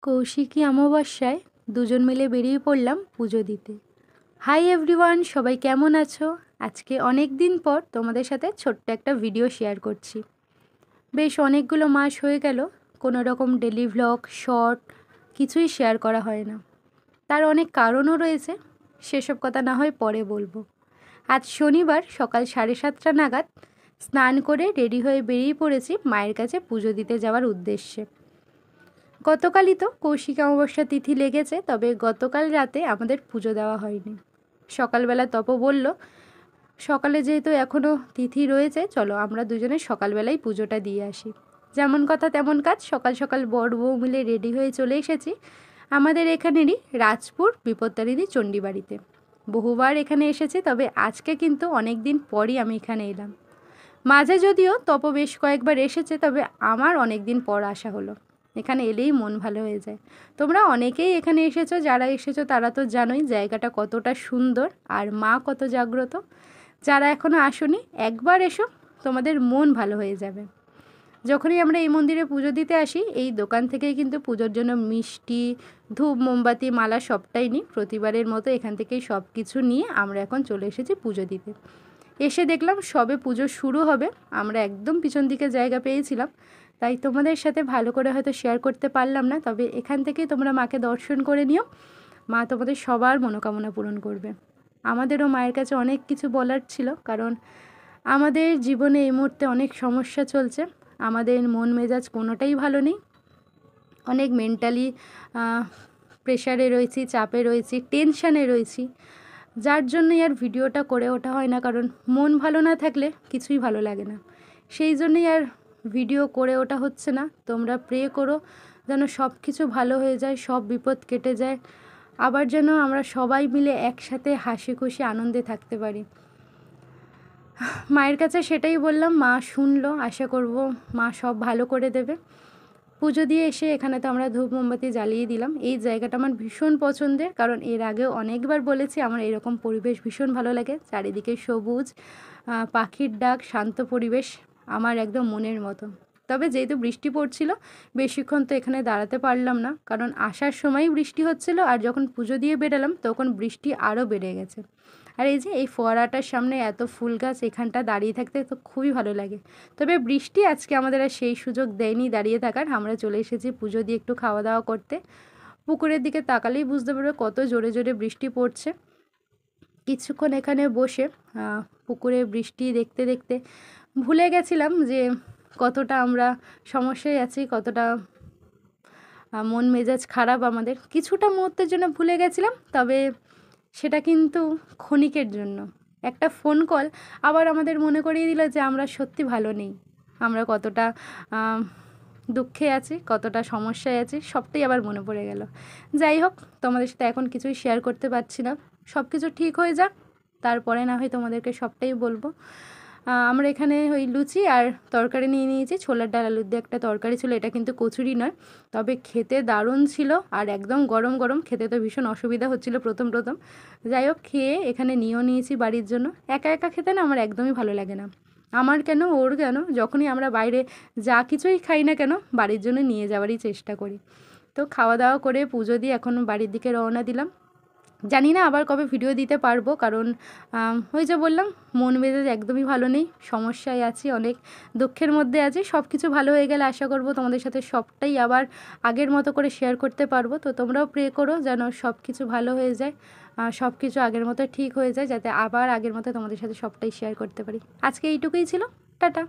কৌশিকী অমাবস্যায় দুজন মিলে বেরিয়ে পড়লাম পুজো দিতে। হাই এভরিওয়ান, সবাই কেমন আছো? আজকে অনেক দিন পর তোমাদের সাথে ছোট্ট একটা ভিডিও শেয়ার করছি। বেশ অনেকগুলো মাস হয়ে গেল কোনো রকম ডেলি ভ্লগ শর্ট কিছুই শেয়ার করা হয় না। তার অনেক কারণও রয়েছে, সেসব কথা না হয় পরে বলবো। আজ শনিবার সকাল 7:30 নাগাদ স্নান করে রেডি হয়ে বেরিয়ে পড়েছি মায়ের কাছে পুজো দিতে যাওয়ার উদ্দেশ্যে। গতকালই তো কৌশিকী অমাবস্যা তিথি লেগেছে, তবে গতকাল রাতে আমাদের পুজো দেওয়া হয়নি। সকালবেলা তপ বলল, সকালে যেহেতু এখনও তিথি রয়েছে, চলো আমরা দুজনে সকালবেলাই পুজোটা দিয়ে আসি। যেমন কথা তেমন কাজ, সকাল সকাল বড় বউ মিলে রেডি হয়ে চলে এসেছি আমাদের এখানেরই রাজপুর বিপত্তারিণী চণ্ডীবাড়িতে। বহুবার এখানে এসেছি, তবে আজকে কিন্তু অনেক দিন পরই আমি এখানে এলাম। মাঝে যদিও তপ বেশ কয়েকবার এসেছে, তবে আমার অনেক দিন পর আসা হলো। এখানে এলেই মন ভালো হয়ে যায়। তোমরা অনেকেই এখানে এসেছো, যারা এসেছো তারা তো জানোই জায়গাটা কতটা সুন্দর আর মা কত জাগ্রত। যারা এখনও আসোনি একবার এসো, তোমাদের মন ভালো হয়ে যাবে। যখনই আমরা এই মন্দিরে পুজো দিতে আসি, এই দোকান থেকেই কিন্তু পুজোর জন্য মিষ্টি, ধূপ, মোমবাতি, মালা সবটাই নিই। প্রতিবারের মতো এখান থেকেই সব কিছু নিয়ে আমরা এখন চলে এসেছি পুজো দিতে। এসে দেখলাম সবে পুজো শুরু হবে, আমরা একদম পিছন দিকে জায়গা পেয়েছিলাম, তাই তোমাদের সাথে ভালো করে হয়তো শেয়ার করতে পারলাম না। তবে এখান থেকেই তোমরা মাকে দর্শন করে নিও, মা তোমাদের সবার মনোকামনা পূরণ করবে। আমাদেরও মায়ের কাছে অনেক কিছু বলার ছিল, কারণ আমাদের জীবনে এই মুহূর্তে অনেক সমস্যা চলছে। আমাদের মন মেজাজ কোনোটাই ভালো নেই, অনেক মেন্টালি প্রেশারে রয়েছি, চাপে রয়েছি, টেনশানে রয়েছি, যার জন্যই আর ভিডিওটা করে ওঠা হয় না। কারণ মন ভালো না থাকলে কিছুই ভালো লাগে না, সেই জন্যই আর ভিডিও করে ওঠা হচ্ছে না। তোমরা প্রে করো যেন সব কিছু ভালো হয়ে যায়, সব বিপদ কেটে যায়, আবার যেন আমরা সবাই মিলে একসাথে হাসি খুশি আনন্দে থাকতে পারি। মায়ের কাছে সেটাই বললাম, মা শুনলো, আশা করব মা সব ভালো করে দেবে। পুজো দিয়ে এসে এখানে তো আমরা ধূপ মোমবাতি জ্বালিয়ে দিলাম। এই জায়গাটা আমার ভীষণ পছন্দের, কারণ এর আগেও অনেকবার বলেছি আমার এরকম পরিবেশ ভীষণ ভালো লাগে। চারিদিকে সবুজ, পাখির ডাক, শান্ত পরিবেশ আমার একদম মনের মতো। তবে যেহেতু বৃষ্টি পড়ছিল, বেশিক্ষণ তো এখানে দাঁড়াতে পারলাম না, কারণ আসার সময়ই বৃষ্টি হচ্ছিল, আর যখন পুজো দিয়ে বেরালাম তখন বৃষ্টি আরও বেড়ে গেছে। আর এই যে এই ফোয়ারাটার সামনে এত ফুল গাছ, এখানটা দাঁড়িয়ে থাকতে তো খুবই ভালো লাগে। তবে বৃষ্টি আজকে আমাদের আর সেই সুযোগ দেয়নি দাঁড়িয়ে থাকার। আমরা চলে এসেছি পুজো দিয়ে একটু খাওয়া দাওয়া করতে। পুকুরের দিকে তাকালেই বুঝতে পারবে কত জোরে জোরে বৃষ্টি পড়ছে। কিছুক্ষণ এখানে বসে পুকুরে বৃষ্টি দেখতে দেখতে ভুলে গেছিলাম যে কতটা আমরা সমস্যায় আছি, কতটা মন মেজাজ খারাপ আমাদের। কিছুটা মুহূর্তের জন্য ভুলে গেছিলাম, তবে সেটা কিন্তু ক্ষণিকের জন্য। একটা ফোন কল আবার আমাদের মনে করিয়ে দিল যে আমরা সত্যি ভালো নেই, আমরা কতটা দুঃখে আছি, কতটা সমস্যায় আছি, সবটাই আবার মনে পড়ে গেল। যাই হোক, তোমাদের সাথে এখন কিছুই শেয়ার করতে পারছি না। সব কিছু ঠিক হয়ে যাক, তারপরে না হয় তোমাদেরকে সবটাই বলবো। আমরা এখানে ওই লুচি আর তরকারি নিয়ে নিয়েছি। ছোলার ডাল আলুর দিয়ে একটা তরকারি ছিল, এটা কিন্তু কচুরি নয়, তবে খেতে দারুণ ছিল, আর একদম গরম গরম। খেতে তো ভীষণ অসুবিধা হচ্ছিল প্রথম প্রথম, যাই হোক খেয়ে এখানে নিয়েও নিয়েছি বাড়ির জন্য। একা একা খেতে না আমার একদমই ভালো লাগে না, আমার কেন ওর কেন, যখনই আমরা বাইরে যা কিছুই খাই না কেন বাড়ির জন্য নিয়ে যাওয়ারই চেষ্টা করি। তো খাওয়া দাওয়া করে পুজো দিয়ে এখন বাড়ির দিকে রওনা দিলাম। জানি না আবার কবে ভিডিও দিতে পারবো, কারণ ওই যে বললাম মন মেজাজ একদমই ভালো নেই, সমস্যায় আছি, অনেক দুঃখের মধ্যে আছি। সব কিছু ভালো হয়ে গেলে আশা করব তোমাদের সাথে সবটাই আবার আগের মতো করে শেয়ার করতে পারবো। তো তোমরাও প্রে করো যেন সব কিছু ভালো হয়ে যায়, সব কিছু আগের মতো ঠিক হয়ে যায়, যাতে আবার আগের মতো তোমাদের সাথে সবটাই শেয়ার করতে পারি। আজকে এইটুকুই ছিল, টাটা।